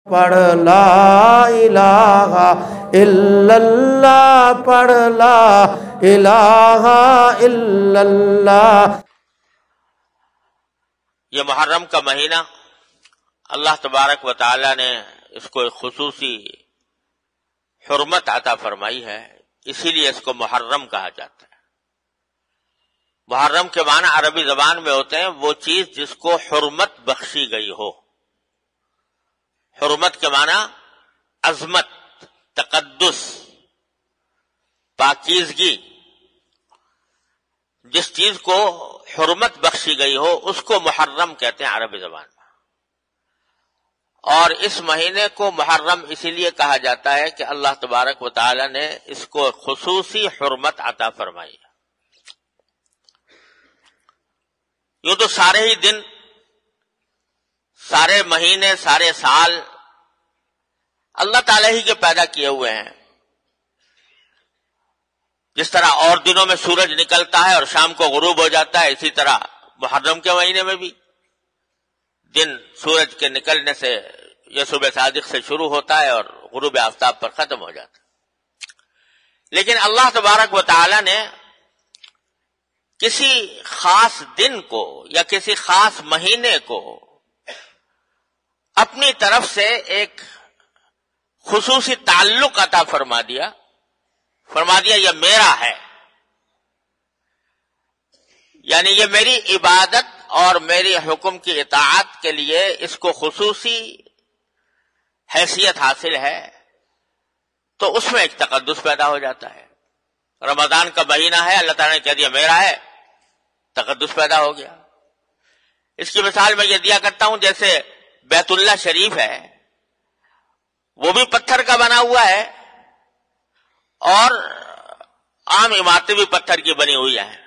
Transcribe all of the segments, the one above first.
پڑھ لا الہ الا اللہ، پڑھ لا الہ الا اللہ۔ یہ محرم کا مہینہ اللہ تبارک و تعالی نے اس کو ایک خصوصی حرمت عطا فرمائی ہے، اسی لیے اس کو محرم کہا جاتا ہے۔ محرم کے معنی عربی زبان میں ہوتے ہیں وہ چیز جس کو حرمت بخشی گئی ہو۔ حرمت کے معنی عظمت، تقدس، پاکیزگی، جس چیز کو حرمت بخشی گئی ہو اس کو محرم کہتے ہیں عربی زبان میں۔ اور اس مہینے کو محرم اسی لیے کہا جاتا ہے کہ اللہ تبارک و تعالی نے اس کو خصوصی حرمت عطا فرمائی ہے۔ یوں تو سارے ہی دن، سارے مہینے، سارے سال اللہ تعالی ہی کے پیدا کیے ہوئے ہیں۔ جس طرح اور دنوں میں سورج نکلتا ہے اور شام کو غروب ہو جاتا ہے، اسی طرح محرم کے مہینے میں بھی دن سورج کے نکلنے سے یا صبح صادق سے شروع ہوتا ہے اور غروب آفتاب پر ختم ہو جاتا ہے۔ لیکن اللہ تبارک و تعالی نے کسی خاص دن کو یا کسی خاص مہینے کو اپنی طرف سے ایک خصوصی تعلق عطا فرما دیا یہ میرا ہے، یعنی یہ میری عبادت اور میری حکم کی اطاعت کے لیے اس کو خصوصی حیثیت حاصل ہے، تو اس میں ایک تقدس پیدا ہو جاتا ہے۔ رمضان کا مہینہ ہے، اللہ تعالیٰ نے کہہ دیا میرا ہے، تقدس پیدا ہو گیا۔ اس کی مثال میں یہ دیا کرتا ہوں، جیسے بیت اللہ شریف ہے، وہ بھی پتھر کا بنا ہوا ہے اور عام عمارتیں بھی پتھر کی بنی ہوئی ہیں،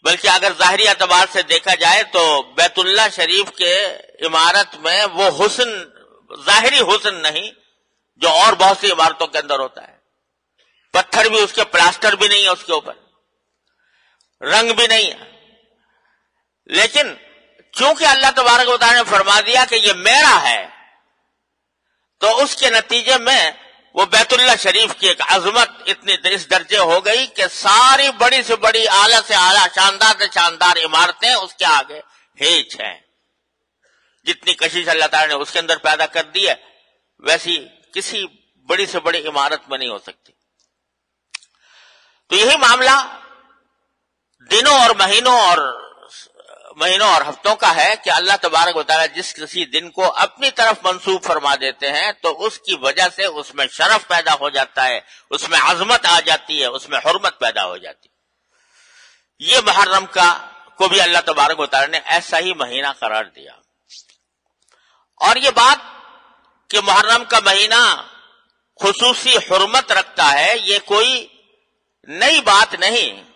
بلکہ اگر ظاہری اعتبار سے دیکھا جائے تو بیت اللہ شریف کے عمارت میں وہ حسن، ظاہری حسن نہیں جو اور بہت سی عمارتوں کے اندر ہوتا ہے۔ پتھر بھی اس کے، پلاسٹر بھی نہیں ہے اس کے اوپر، رنگ بھی نہیں ہے، لیکن چونکہ اللہ تبارک و تعالیٰ نے فرما دیا کہ یہ میرا ہے، تو اس کے نتیجے میں وہ بیت اللہ شریف کی ایک عظمت اتنی اس درجے ہو گئی کہ ساری بڑی سے بڑی، اعلیٰ سے اعلیٰ، شاندار سے شاندار عمارتیں اس کے آگے ہیچ ہیں۔ جتنی کشش اللہ تعالیٰ نے اس کے اندر پیدا کر دی ہے، ویسی کسی بڑی سے بڑی عمارت میں نہیں ہو سکتی۔ تو یہی معاملہ دنوں اور مہینوں اور ہفتوں کا ہے کہ اللہ تبارک و تعالیٰ جس کسی دن کو اپنی طرف منسوب فرما دیتے ہیں تو اس کی وجہ سے اس میں شرف پیدا ہو جاتا ہے، اس میں عظمت آ جاتی ہے، اس میں حرمت پیدا ہو جاتی ہے۔ یہ محرم کو بھی اللہ تبارک و تعالیٰ نے ایسا ہی مہینہ قرار دیا۔ اور یہ بات کہ محرم کا مہینہ خصوصی حرمت رکھتا ہے، یہ کوئی نئی بات نہیں۔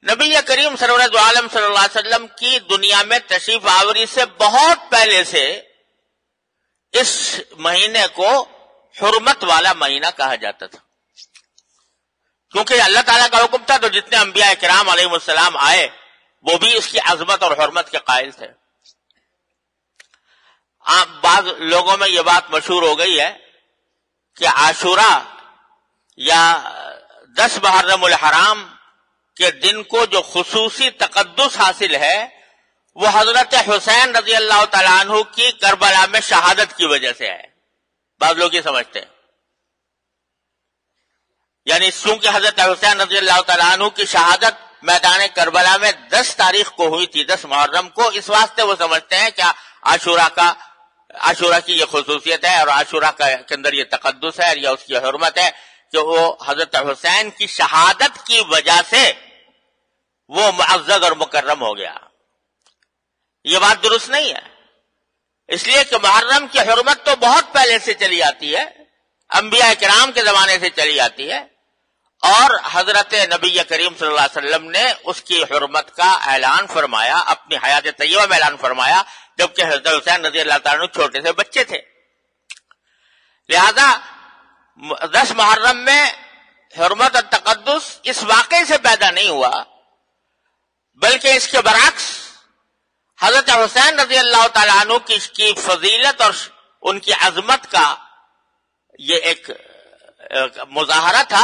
نبی کریم سرورت عالم صلی اللہ علیہ وسلم کی دنیا میں تشریف آوری سے بہت پہلے سے اس مہینے کو حرمت والا مہینہ کہا جاتا تھا، کیونکہ اللہ تعالیٰ کا حکم تھا، تو جتنے انبیاء کرام علیہ السلام آئے وہ بھی اس کی عظمت اور حرمت کے قائل تھے۔ بعض لوگوں میں یہ بات مشہور ہو گئی ہے کہ عاشوراء یا 10 محرم الحرام کے دن کو جو خصوصی تقدس حاصل ہے وہ حضرت حسین رضی اللہ تعالیٰ عنہ کی کربلا میں شہادت کی وجہ سے ہے۔ بعض لوگ یہ سمجھتے ہیں، یعنی چونکہ حضرت حسین رضی اللہ تعالیٰ عنہ کی شہادت میدان کربلا میں 10 تاریخ کو ہوئی تھی، 10 محرم کو، اس واسطے وہ سمجھتے ہیں کہ عاشوراء کی یہ خصوصیت ہے اور عاشوراء کے اندر یہ تقدس ہے یا اس کی حرمت ہے کہ وہ حضرت حسین کی شہادت کی وجہ سے وہ معزز اور مکرم ہو گیا۔ یہ بات درست نہیں ہے، اس لیے کہ محرم کی حرمت تو بہت پہلے سے چلی آتی ہے، انبیاء کرام کے زمانے سے چلی آتی ہے، اور حضرت نبی کریم صلی اللہ علیہ وسلم نے اس کی حرمت کا اعلان فرمایا، اپنی حیات طیبہ میں اعلان فرمایا، جبکہ حضرت حسین رضی اللہ تعالیٰ عنہ چھوٹے سے بچے تھے۔ لہذا 10 محرم میں حرمت اور تقدس اس واقعے سے پیدا نہیں ہوا، بلکہ اس کے برعکس حضرت حسین رضی اللہ تعالیٰ عنہ کی فضیلت اور ان کی عظمت کا یہ ایک مظاہرہ تھا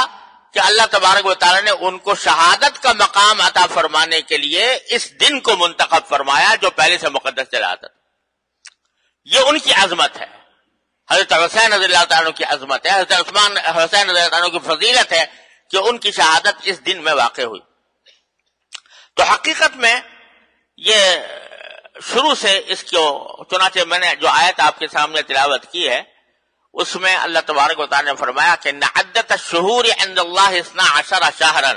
کہ اللہ تبارک و تعالیٰ نے ان کو شہادت کا مقام عطا فرمانے کے لیے اس دن کو منتخب فرمایا جو پہلے سے مقدس چلا آتا تھا. یہ ان کی عظمت ہے. حضرت حسین رضی اللہ تعالیٰ عنہ کی عظمت ہے. حضرت عثمان حسین رضی اللہ تعالیٰ عنہ کی فضیلت ہے کہ ان کی شہادت اس دن میں واقع ہوئی. تو حقیقت میں یہ شروع سے اس کو چنانچہ میں نے جو آیت آپ کے سامنے تلاوت کی ہے اس میں اللہ تبارک و تعالیٰ نے فرمایا کہ عدت الشہور عند اللہ 12 شہرا،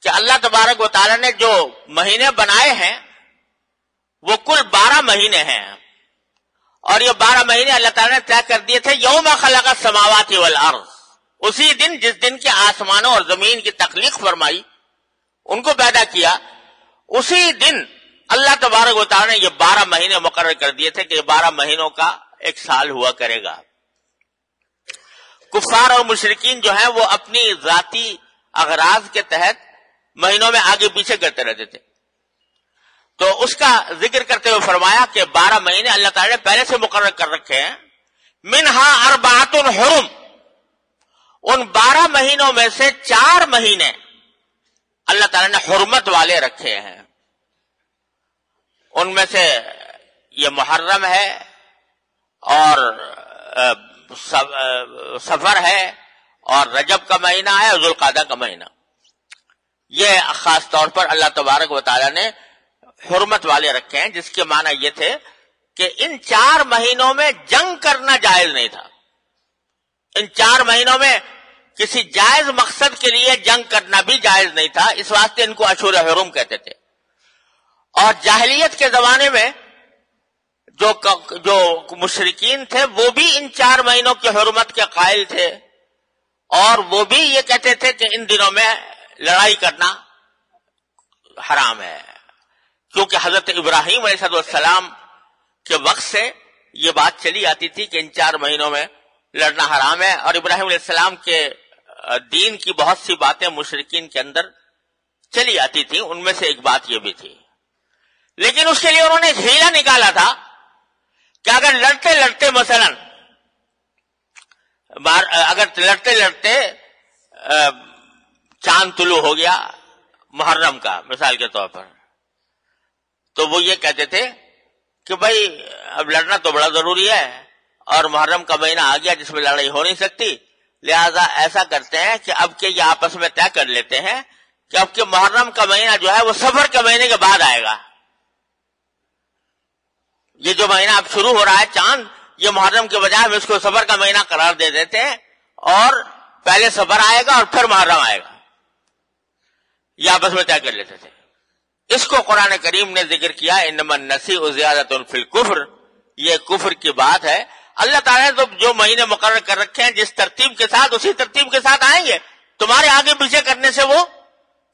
کہ اللہ تبارک و تعالیٰ نے جو مہینے بنائے ہیں وہ کل 12 مہینے ہیں، اور یہ 12 مہینے اللہ تعالیٰ نے طے کر دیے تھے یوم خلق السماوات والارض، اسی دن جس دن کے آسمانوں اور زمین کی تخلیق فرمائی، ان کو پیدا کیا، اسی دن اللہ تبارک و تعالیٰ نے یہ 12 مہینے مقرر کر دیے تھے کہ یہ 12 مہینوں کا ایک سال ہوا کرے گا. کفار اور مشرکین جو ہیں وہ اپنی ذاتی اغراض کے تحت مہینوں میں آگے پیچھے کرتے رہتے تھے، تو اس کا ذکر کرتے ہوئے فرمایا کہ 12 مہینے اللہ تعالیٰ نے پہلے سے مقرر کر رکھے ہیں. منہا 4 حرم، ان 12 مہینوں میں سے 4 مہینے اللہ تعالیٰ نے حرمت والے رکھے ہیں. ان میں سے یہ محرم ہے اور سفر ہے اور رجب کا مہینہ ہے اور ذوالقعدہ کا مہینہ. یہ خاص طور پر اللہ تبارک و تعالیٰ نے حرمت والے رکھے ہیں، جس کے معنی یہ تھے کہ ان 4 مہینوں میں جنگ کرنا جائز نہیں تھا. ان 4 مہینوں میں کسی جائز مقصد کے لیے جنگ کرنا بھی جائز نہیں تھا، اس واسطے ان کو اشہر حرم کہتے تھے. اور جاہلیت کے زمانے میں جو مشرکین تھے وہ بھی ان 4 مہینوں کی حرمت کے قائل تھے، اور وہ بھی یہ کہتے تھے کہ ان دنوں میں لڑائی کرنا حرام ہے، کیونکہ حضرت ابراہیم علیہ السلام کے وقت سے یہ بات چلی آتی تھی کہ ان 4 مہینوں میں لڑنا حرام ہے. اور ابراہیم علیہ السلام کے دین کی بہت سی باتیں مشرکین کے اندر چلی آتی تھی، ان میں سے ایک بات یہ بھی تھی. لیکن اس کے لیے انہوں نے ہیلا نکالا تھا کہ اگر لڑتے لڑتے مثلا چاند طلوع ہو گیا محرم کا مثال کے طور پر، تو وہ یہ کہتے تھے کہ بھائی اب لڑنا تو بڑا ضروری ہے اور محرم کا مہینہ آ گیا جس میں لڑائی ہو نہیں سکتی، لہذا ایسا کرتے ہیں کہ اب کے یہ آپس میں طے کر لیتے ہیں کہ اب کے محرم کا مہینہ جو ہے وہ سفر کے مہینے کے بعد آئے گا. یہ جو مہینہ اب شروع ہو رہا ہے چاند، یہ محرم کے بجائے ہم اس کو سفر کا مہینہ قرار دے دیتے ہیں، اور پہلے سفر آئے گا اور پھر محرم آئے گا. یہ آپس میں طے کر لیتے تھے. اس کو قرآن کریم نے ذکر کیا انما النسیء زیادۃ فی الکفر، یہ کفر کی بات ہے. اللہ تعالیٰ نے تو جو مہینے مقرر کر رکھے ہیں جس ترتیب کے ساتھ اسی ترتیب کے ساتھ آئیں گے، تمہارے آگے پیچھے کرنے سے وہ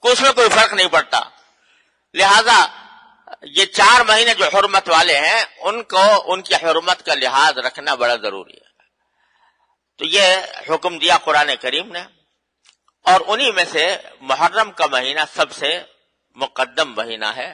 اس میں کوئی فرق نہیں پڑتا. لہذا یہ 4 مہینے جو حرمت والے ہیں ان کی حرمت کا لحاظ رکھنا بڑا ضروری ہے. تو یہ حکم دیا قرآن کریم نے، اور انہی میں سے محرم کا مہینہ سب سے مقدم مہینہ ہے.